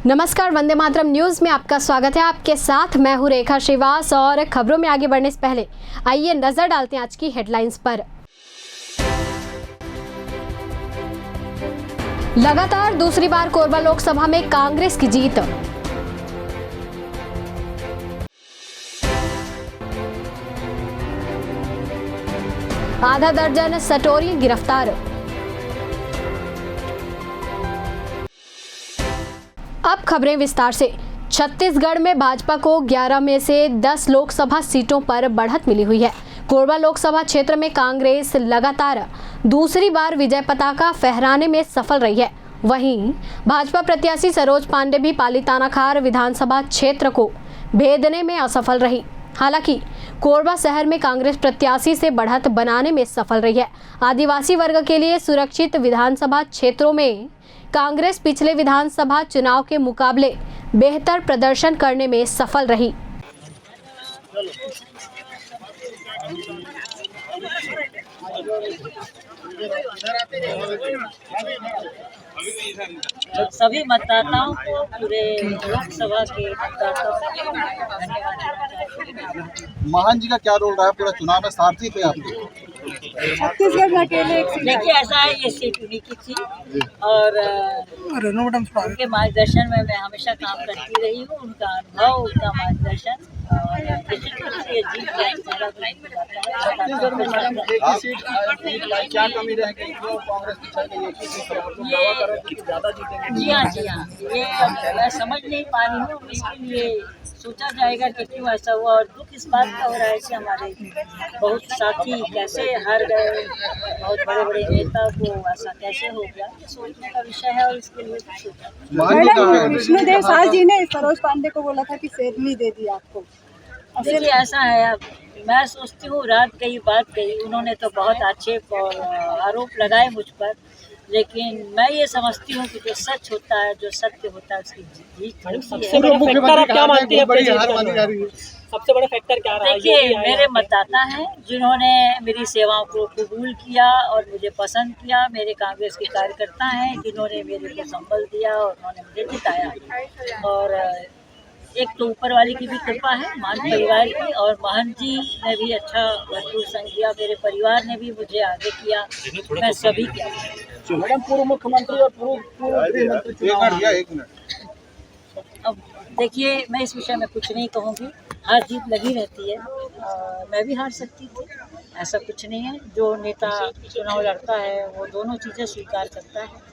नमस्कार, वंदे मातरम न्यूज में आपका स्वागत है। आपके साथ मैं हूं रेखा श्रीवास और खबरों में आगे बढ़ने से पहले आइए नजर डालते हैं आज की हेडलाइंस पर। लगातार दूसरी बार कोरबा लोकसभा में कांग्रेस की जीत। आधा दर्जन सटोरी गिरफ्तार। अब खबरें विस्तार से। छत्तीसगढ़ में भाजपा को 11 में से 10 लोकसभा सीटों पर बढ़त मिली हुई है। कोरबा लोकसभा क्षेत्र में कांग्रेस लगातार दूसरी बार विजय पताका फहराने में सफल रही है। वहीं भाजपा प्रत्याशी सरोज पांडे भी पाली तानाखार विधानसभा क्षेत्र को भेदने में असफल रही। हालांकि कोरबा शहर में कांग्रेस प्रत्याशी से बढ़त बनाने में सफल रही है। आदिवासी वर्ग के लिए सुरक्षित विधानसभा क्षेत्रों में कांग्रेस पिछले विधानसभा चुनाव के मुकाबले बेहतर प्रदर्शन करने में सफल रही। सभी मतदाताओं को, पूरे लोकसभा के मतदाताओं को धन्यवाद। महान जी का क्या रोल रहा है पूरा चुनाव में? सारथी थे आपके छत्तीसगढ़ में अकेले। देखिए, ऐसा है, ये सीट उन्हीं की थी और उनके मार्गदर्शन में मैं हमेशा काम करती रही हूँ। उनका अनुभव, उनका मार्गदर्शन और निश्चित रूप से ये जीत क्या कमी रहेगी जी हाँ, ये मैं समझ नहीं पा रही हूँ, लेकिन ये सोचा जाएगा कि क्यों ऐसा हुआ। और दुख इस बात का हो रहा है कि हमारे बहुत साथी कैसे हार गए, बहुत बड़े बड़े नेता को ऐसा कैसे हो गया, ये सोचने का विषय है। और इसके लिए मैडम विष्णुदेव साह जी ने सरोज पांडे को बोला था कि शेरनी दे दी आपको। देखिए, ऐसा है, अब मैं सोचती हूँ रात गई बात गई। उन्होंने तो बहुत आक्षेप और आरोप लगाए मुझ पर, लेकिन मैं ये समझती हूँ कि जो सच होता है, जो सत्य होता है, उसकी जीत। सबसे बड़ा फैक्टर आप क्या मानती हैं? सबसे बड़ा फैक्टर क्या रहा है? देखिए, मेरे मतदाता हैं जिन्होंने मेरी सेवाओं को कबूल किया और मुझे पसंद किया। मेरे कांग्रेस के कार्यकर्ता हैं जिन्होंने मेरे को संबल दिया और उन्होंने मुझे जिताया। और एक तो ऊपर वाली की भी कृपा है, मान परिवार की, और महंत जी ने भी अच्छा भरपूर संग दिया। मेरे परिवार ने भी मुझे आगे किया, मैं सभी किया। मैडम, पूर्व मुख्यमंत्री और पूर्व गृह मंत्री, अब देखिए, मैं इस विषय में कुछ नहीं कहूँगी। हार जीत लगी रहती है, मैं भी हार सकती थी, ऐसा कुछ नहीं है। जो नेता चुनाव लड़ता है वो दोनों चीज़ें स्वीकार करता है।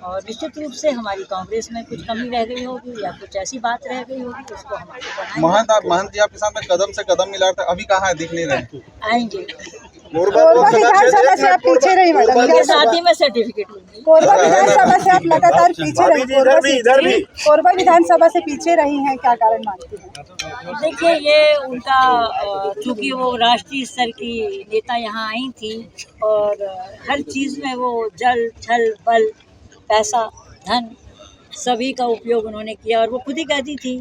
और निश्चित रूप से हमारी कांग्रेस में कुछ कमी रह गई होगी या कुछ ऐसी बात रह गई होगी, उसको हम महंत जी आपके साथ में कदम से कदम मिला था, अभी कहाँ है, दिख नहीं रहे? आएंगे। कोरबा विधानसभा से आप पीछे रही मैडम, उनके साथ ही मैं सर्टिफिकेट लूंगी। कोरबा विधानसभा से आप लगातार पीछे रही, कोरबा विधानसभा से पीछे रही हैं, क्या कारण मानती हैं? देखिए, ये उनका, चूँकि वो राष्ट्रीय स्तर की नेता यहाँ आई थी और हर चीज़ में वो जल छल बल, पैसा, धन, सभी का उपयोग उन्होंने किया। और वो खुद ही कहती थी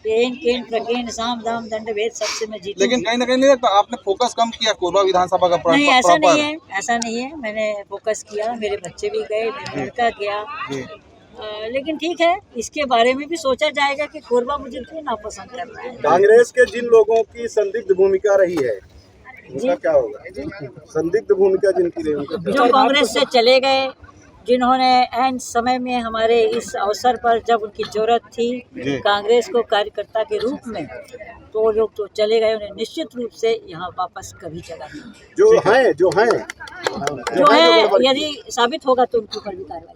केन केन प्रकेन साम दाम दंड भेद, सबसे मैं जीतूंगी। लेकिन कहीं ना कहीं नहीं लगता आपने फोकस कम किया कोरबा विधानसभा का? नहीं, ऐसा नहीं है, ऐसा नहीं है। मैंने फोकस किया, मेरे बच्चे भी गए, मेरा लड़का गया। लेकिन ठीक है, इसके बारे में भी सोचा जाएगा कि कोरबा मुझे क्यों नापसंद कर रहा है। कांग्रेस के जिन लोगों की संदिग्ध भूमिका रही है, उनका क्या होगा? संदिग्ध भूमिका जिनकी रही, उनका जो कांग्रेस से चले गए, जिन्होंने ऐन समय में हमारे इस अवसर पर, जब उनकी जरूरत थी कांग्रेस को कार्यकर्ता के रूप में, तो वो लोग तो चले गए। उन्हें निश्चित रूप से यहाँ वापस कभी जगह नहीं। जो है यदि साबित होगा तो उनके ऊपर भी कार्रवाई।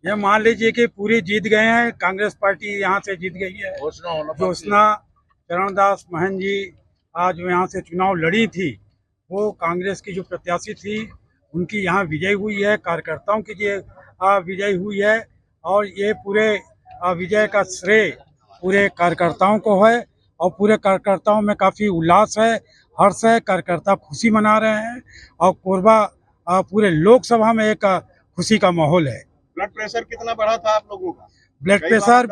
ये मान लीजिए कि पूरी जीत गए हैं, कांग्रेस पार्टी यहाँ से जीत गई है। ज्योत्सना चरणदास महंत जी आज यहाँ से चुनाव लड़ी थी, वो कांग्रेस की जो प्रत्याशी थी उनकी यहाँ विजय हुई है, कार्यकर्ताओं की विजय हुई है। और ये पूरे विजय का श्रेय पूरे कार्यकर्ताओं को है और पूरे कार्यकर्ताओं में काफ़ी उल्लास है, हर्ष है, कार्यकर्ता खुशी मना रहे हैं और कोरबा पूरे लोकसभा में एक खुशी का माहौल है। ब्लड प्रेशर कितना बढ़ा था आप लोगों का? ब्लड प्रेशर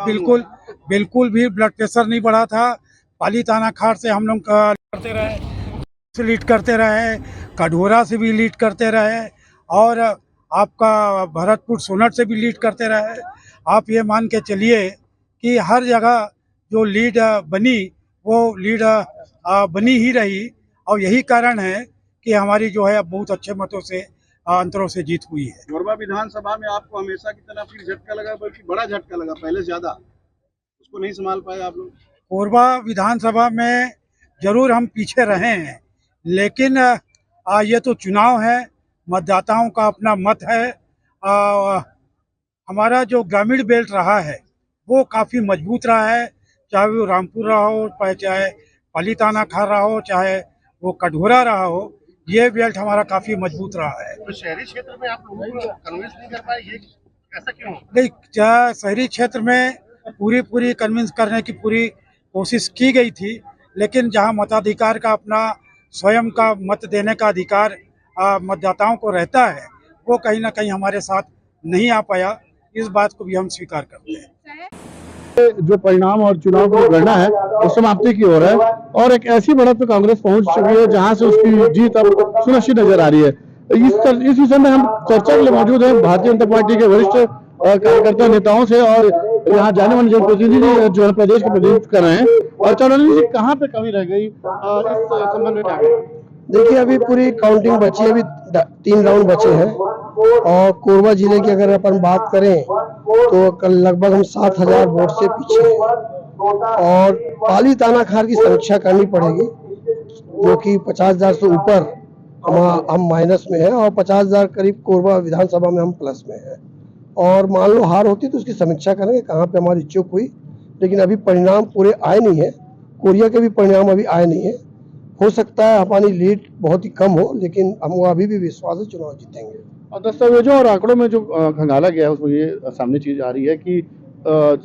बिल्कुल भी ब्लड प्रेशर नहीं बढ़ा था। पाली तानाखार से हम लोग करते रहे, लीड करते रहे, कढोरा से भी लीड करते रहे और आपका भरतपुर सोनट से भी लीड करते रहे। आप ये मान के चलिए कि हर जगह जो लीड बनी वो लीड बनी ही रही, और यही कारण है कि हमारी जो है बहुत अच्छे मतों से अंतरों से जीत हुई है। कोरबा विधानसभा में आपको हमेशा की तरह फिर झटका लगा, बल्कि बड़ा झटका लगा, पहले से ज्यादा उसको नहीं संभाल पाए आप लोग। कोरबा विधानसभा में जरूर हम पीछे रहे हैं, लेकिन ये तो चुनाव है, मतदाताओं का अपना मत है। हमारा जो ग्रामीण बेल्ट रहा है वो काफ़ी मजबूत रहा है, चाहे वो रामपुर रहा हो, चाहे पालीताना खार रहा हो, चाहे वो कटघोरा रहा हो, ये बेल्ट हमारा काफ़ी मजबूत रहा है। तो शहरी क्षेत्र में आप लोगों को कन्विंस नहीं कर पाए, ये ऐसा क्यों? नहीं, शहरी क्षेत्र में पूरी कन्विंस करने की पूरी कोशिश की गई थी, लेकिन जहां मताधिकार का अपना स्वयं का मत देने का अधिकार मतदाताओं को रहता है, वो कहीं ना कहीं हमारे साथ नहीं आ पाया। इस बात को भी हम स्वीकार करते हैं। जो परिणाम और चुनाव की गणना है वो समाप्ति की ओर है, और एक ऐसी बढ़त पे कांग्रेस पहुंच चुकी है जहां से उसकी जीत अब सुनिश्चित नजर आ रही है। इस विषय में हम चर्चा के लिए मौजूद हैं भारतीय जनता पार्टी के वरिष्ठ कार्यकर्ता नेताओं से, और यहाँ जाने माने जनप्रतिनिधि जो है प्रदेश के प्रतिनिधित्व कर रहे हैं। और चौधरी जी, कहाँ पे कमी रह गई इस संबंध में? देखिए, अभी पूरी काउंटिंग बची है, अभी 3 राउंड बचे हैं, और कोरबा जिले की अगर अपन बात करें तो कल लगभग हम 7,000 वोट से पीछे हैं, और पालीताना खार की समीक्षा करनी पड़ेगी, जो कि 50,000 से ऊपर हम माइनस में हैं, और 50,000 करीब कोरबा विधानसभा में हम प्लस में हैं। और मान लो हार होती तो उसकी समीक्षा करेंगे कहाँ पे हमारी चूक हुई, लेकिन अभी परिणाम पूरे आए नहीं है, कोरिया के भी परिणाम अभी आए नहीं है। हो सकता है हमारी लीड बहुत ही कम हो, लेकिन हमको अभी भी विश्वास है चुनाव जीतेंगे। और दस्तावेजों और आंकड़ों में जो खंगाला गया है उसमें ये सामने चीज आ रही है कि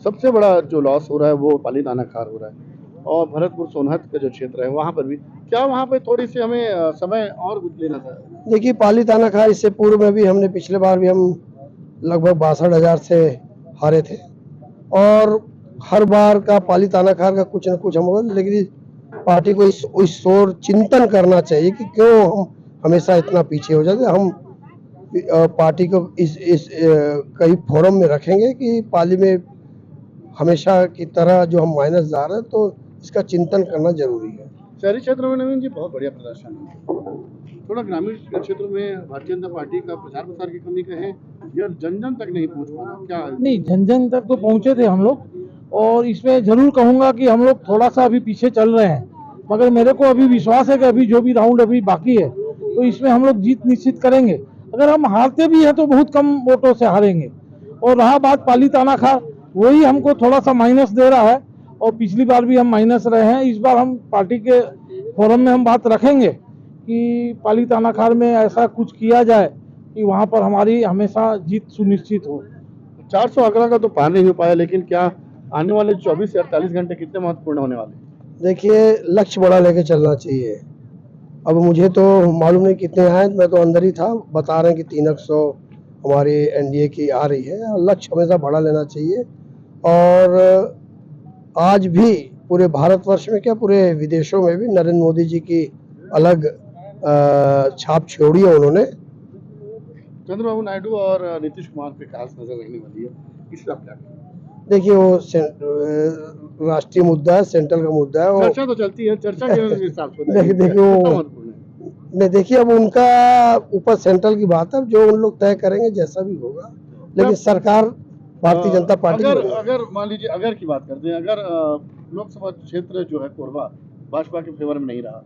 सबसे बड़ा जो लॉस हो रहा है वो पालीताना खार हो रहा है, और भरतपुर सोनहत का जो क्षेत्र है वहाँ पर भी, क्या वहाँ पे थोड़ी सी हमें समय और लेना था? देखिए, पालीताना खार इससे पूर्व में भी हमने पिछले बार भी हम लगभग 62,000 से हारे थे, और हर बार का पालीताना खार का कुछ न कुछ हम होगा, लेकिन पार्टी को इस ओर चिंतन करना चाहिए कि क्यों हम हमेशा इतना पीछे हो जाते। हम पार्टी को इस कई फोरम में रखेंगे कि पाली में हमेशा की तरह जो हम माइनस जा रहे हैं, तो इसका चिंतन करना जरूरी है। शहरी क्षेत्र में नवीन जी बहुत बढ़िया प्रदर्शन है, थोड़ा ग्रामीण क्षेत्र में भारतीय जनता पार्टी का प्रचार प्रसार की कमी कहे या जन जन तक नहीं पहुंच पाना, क्या? नहीं, जन जन तक तो पहुंचे थे हम लोग, और इसमें जरूर कहूंगा कि हम लोग थोड़ा सा अभी पीछे चल रहे हैं, मगर मेरे को अभी विश्वास है कि अभी जो भी राउंड अभी बाकी है तो इसमें हम लोग जीत निश्चित करेंगे। अगर हम हारते भी हैं तो बहुत कम वोटों से हारेंगे। और रहा बात पालीताना खार, वही हमको थोड़ा सा माइनस दे रहा है, और पिछली बार भी हम माइनस रहे हैं। इस बार हम पार्टी के फोरम में हम बात रखेंगे कि पालीताना खार में ऐसा कुछ किया जाए कि वहाँ पर हमारी हमेशा जीत सुनिश्चित हो। 400 आंकड़ा का तो पार नहीं हो पाया, लेकिन क्या आने वाले 24 से 48 घंटे कितने महत्वपूर्ण होने वाले? देखिए, लक्ष्य बड़ा लेके चलना चाहिए। अब मुझे तो मालूम नहीं कितने आए, मैं तो अंदर ही था, बता रहे हैं कि 300 हमारी एनडीए की आ रही है, और लक्ष्य हमेशा बड़ा लेना चाहिए। और आज भी पूरे भारतवर्ष में क्या, पूरे विदेशों में भी नरेंद्र मोदी जी की अलग छाप छोड़ी है उन्होंने। चंद्रबाबू नायडू और नीतीश कुमार पे खास नजर रखने वाली है, इसका क्या? देखिए, वो राष्ट्रीय मुद्दा है, सेंट्रल का मुद्दा है। चर्चा तो चलती है, चर्चा के हिसाब से देखिए अब उनका ऊपर सेंट्रल की बात है, जो उन लोग तय करेंगे जैसा भी होगा, लेकिन सरकार भारतीय जनता पार्टी अगर मान लीजिए अगर की बात करते हैं, अगर लोकसभा क्षेत्र जो है कोरबा भाजपा के फेवर में नहीं रहा,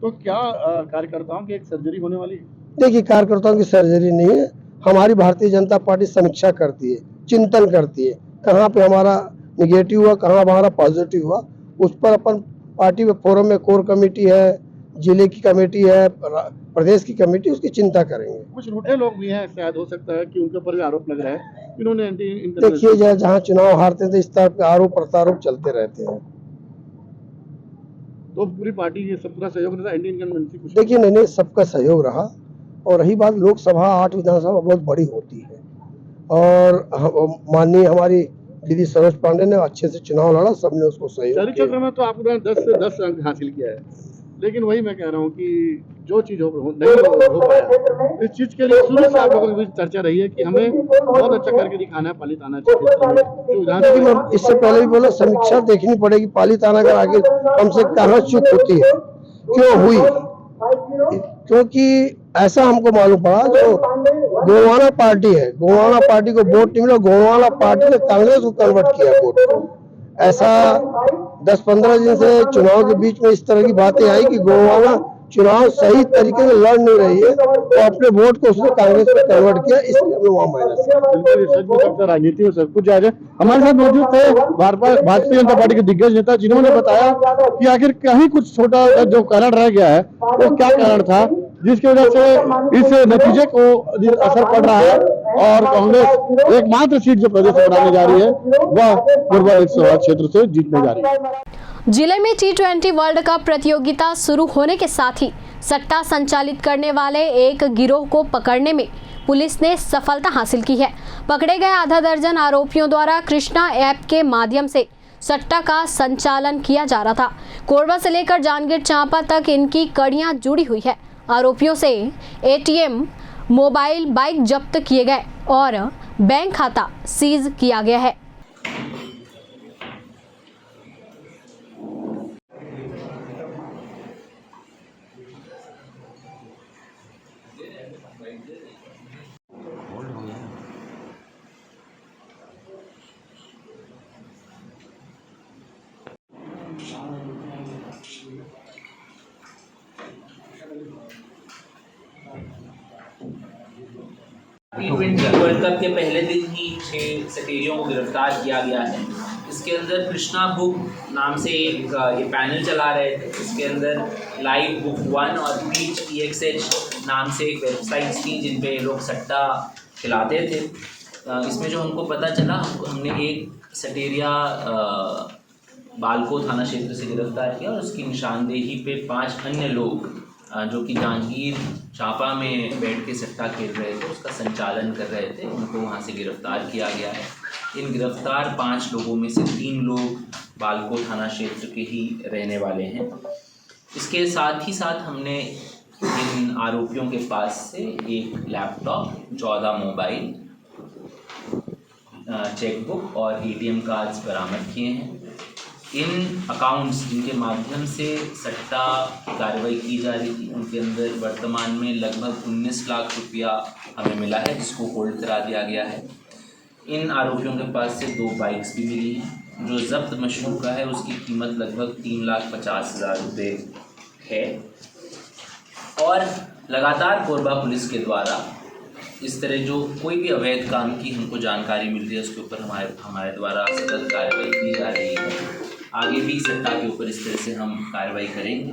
तो क्या कार्यकर्ताओं की एक सर्जरी होने वाली है? देखिए, कार्यकर्ताओं की सर्जरी नहीं है, हमारी भारतीय जनता पार्टी समीक्षा करती है, चिंतन करती है, कहाँ पे हमारा निगेटिव हुआ, कहाँ हमारा पॉजिटिव हुआ, उस पर अपन पार्टी में फोरम में कोर कमेटी है, जिले की कमेटी है, प्रदेश की कमेटी, उसकी चिंता करेंगे। कुछ रूठे लोग भी हैं, शायद हो सकता है कि उनके ऊपर भी आरोप लग रहा है, इन्होंने देखिए, जहाँ चुनाव हारते थे इस तरह के आरोप प्रत्यारोप चलते रहते हैं। तो पूरी पार्टी ये सब पूरा सहयोग रहता है, इंडियन गवर्नमेंट? देखिए, नहीं, सबका सहयोग रहा। और रही बात लोकसभा 8 विधानसभा बहुत बड़ी होती है, और माननीय हमारी दीदी सरोज पांडे ने अच्छे से चुनाव लड़ा, सबने उसको सहयोग किया। शहरी क्षेत्र में तो आपने 10 से 10 अंक हासिल किया है, लेकिन वही मैं कह रहा हूँ कि जो चीज नहीं हो पाया, इस चीज के लिए शुरू से आप लोगों के बीच चर्चा रही है कि हमें बहुत अच्छा करके दिखाना है पाली थाना क्षेत्र में जो विधानसभा। इससे पहले भी बोला समीक्षा देखनी पड़ेगी पाली थाना का आगे हमसे कहाँ चूक होती है, क्यों हुई, क्योंकि ऐसा हमको मालूम पड़ा जो गोवाना पार्टी है, गोवाना पार्टी को वोट नहीं मिला, गोवाना पार्टी ने कांग्रेस को कन्वर्ट किया वोट को। ऐसा 10-15 दिन से चुनाव के बीच में इस तरह की बातें आई कि गोवाना चुनाव सही तरीके से लड़ नहीं रही है, तो अपने वोट को उसने कांग्रेस में कन्वर्ट किया, इसलिए हमने वहाँ माइनस किया। बिल्कुल सच में राजनीति में सब कुछ जायज है। हमारे साथ मौजूद थे भारतीय जनता पार्टी के दिग्गज नेता, जिन्होंने बताया कि आखिर कहीं कुछ छोटा जो कारण रह गया है वो क्या कारण था जिसकी वजह से इस नतीजे को असर पड़ रहा है और कांग्रेस एकमात्र सीट जो प्रदेश में बनाने जा रही है वह कोरबा लोकसभा क्षेत्र से जीतने जा रही है। जिले में T20 वर्ल्ड कप प्रतियोगिता शुरू होने के साथ ही सट्टा संचालित करने वाले एक गिरोह को पकड़ने में पुलिस ने सफलता हासिल की है। पकड़े गए आधा दर्जन आरोपियों द्वारा कृष्णा ऐप के माध्यम से सट्टा का संचालन किया जा रहा था। कोरबा से लेकर जांजगीर चांपा तक इनकी कड़ियां जुड़ी हुई है। आरोपियों से ATM, मोबाइल, बाइक जब्त किए गए और बैंक खाता सीज किया गया है। T20 वर्ल्ड कप के पहले दिन ही 6 सटेरियों को गिरफ्तार किया गया है। इसके अंदर कृष्णा बुक नाम से एक ये पैनल चला रहे थे। इसके अंदर लाइव बुक 1 और पीच EXH नाम से एक वेबसाइट थी जिन पे लोग सट्टा खिलाते थे। इसमें जो हमको पता चला, हमने एक सटेरिया बालको थाना क्षेत्र से गिरफ्तार किया और उसकी निशानदेही पे 5 अन्य लोग जो कि जांजगीर चांपा में बैठ के सट्टा खेल रहे थे, उसका संचालन कर रहे थे, उनको वहां से गिरफ्तार किया गया है। इन गिरफ्तार 5 लोगों में से 3 लोग बालको थाना क्षेत्र के ही रहने वाले हैं। इसके साथ ही साथ हमने इन आरोपियों के पास से एक लैपटॉप, 14 मोबाइल, चेकबुक और ATM कार्ड्स बरामद किए हैं। इन अकाउंट्स जिनके माध्यम से सट्टा की कार्रवाई की जा रही थी, उनके अंदर वर्तमान में लगभग 19 लाख रुपया हमें मिला है, जिसको होल्ड करा दिया गया है। इन आरोपियों के पास से 2 बाइक्स भी मिली हैं। जो जब्त मशरूका है उसकी कीमत लगभग 3,50,000 रुपये है। और लगातार कोरबा पुलिस के द्वारा इस तरह जो कोई भी अवैध काम की हमको जानकारी मिल रही है, उसके ऊपर हमारे द्वारा सतत कार्रवाई की जा रही है। आगे भी सट्टा के ऊपर इस तरह से हम कार्रवाई करेंगे।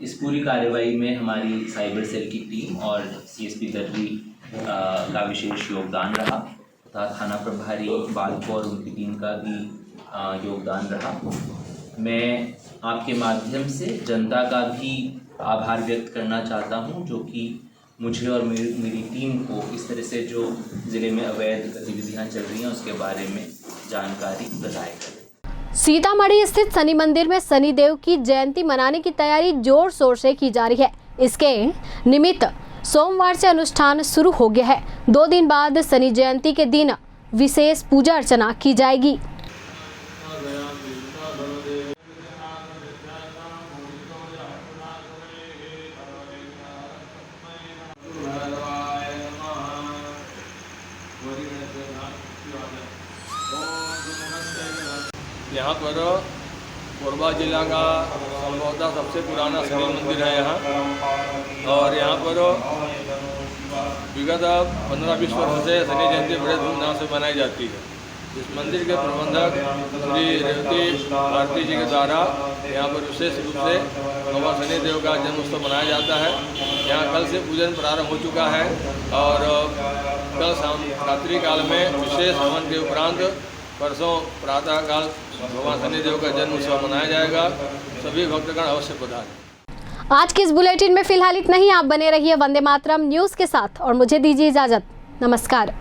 इस पूरी कार्रवाई में हमारी साइबर सेल की टीम और CSP दर्री का विशेष योगदान रहा तथा थाना प्रभारी बालको और उनकी टीम का भी योगदान रहा। मैं आपके माध्यम से जनता का भी आभार व्यक्त करना चाहता हूं, जो कि मुझे और मेरी टीम को इस तरह से जो ज़िले में अवैध गतिविधियां चल रही हैं उसके बारे में जानकारी बताए करें। सीतामढ़ी स्थित शनि मंदिर में शनि देव की जयंती मनाने की तैयारी जोर शोर से की जा रही है। इसके निमित्त सोमवार से अनुष्ठान शुरू हो गया है। 2 दिन बाद शनि जयंती के दिन विशेष पूजा अर्चना की जाएगी। यहाँ पर कोरबा जिला का संभवतः सबसे पुराना शनि मंदिर है यहाँ, और यहाँ पर विगत 15-20 वर्ष से शनि जयंती बड़े धूमधाम से मनाई जाती है। इस मंदिर के प्रबंधक श्री रेवती भारती जी के द्वारा यहाँ पर विशेष रूप से बाबा शनि देव का जन्म उत्सव मनाया जाता है। यहाँ कल से पूजन प्रारंभ हो चुका है और कल शाम रात्रि काल में विशेष हवन के उपरांत परसों प्रातः काल भगवान शनि देव का जन्म उत्सव मनाया जाएगा। सभी भक्तगण अवश्य पधारें। आज के इस बुलेटिन में फिलहाल इतना ही। आप बने रहिए वंदे मातरम न्यूज के साथ और मुझे दीजिए इजाजत। नमस्कार।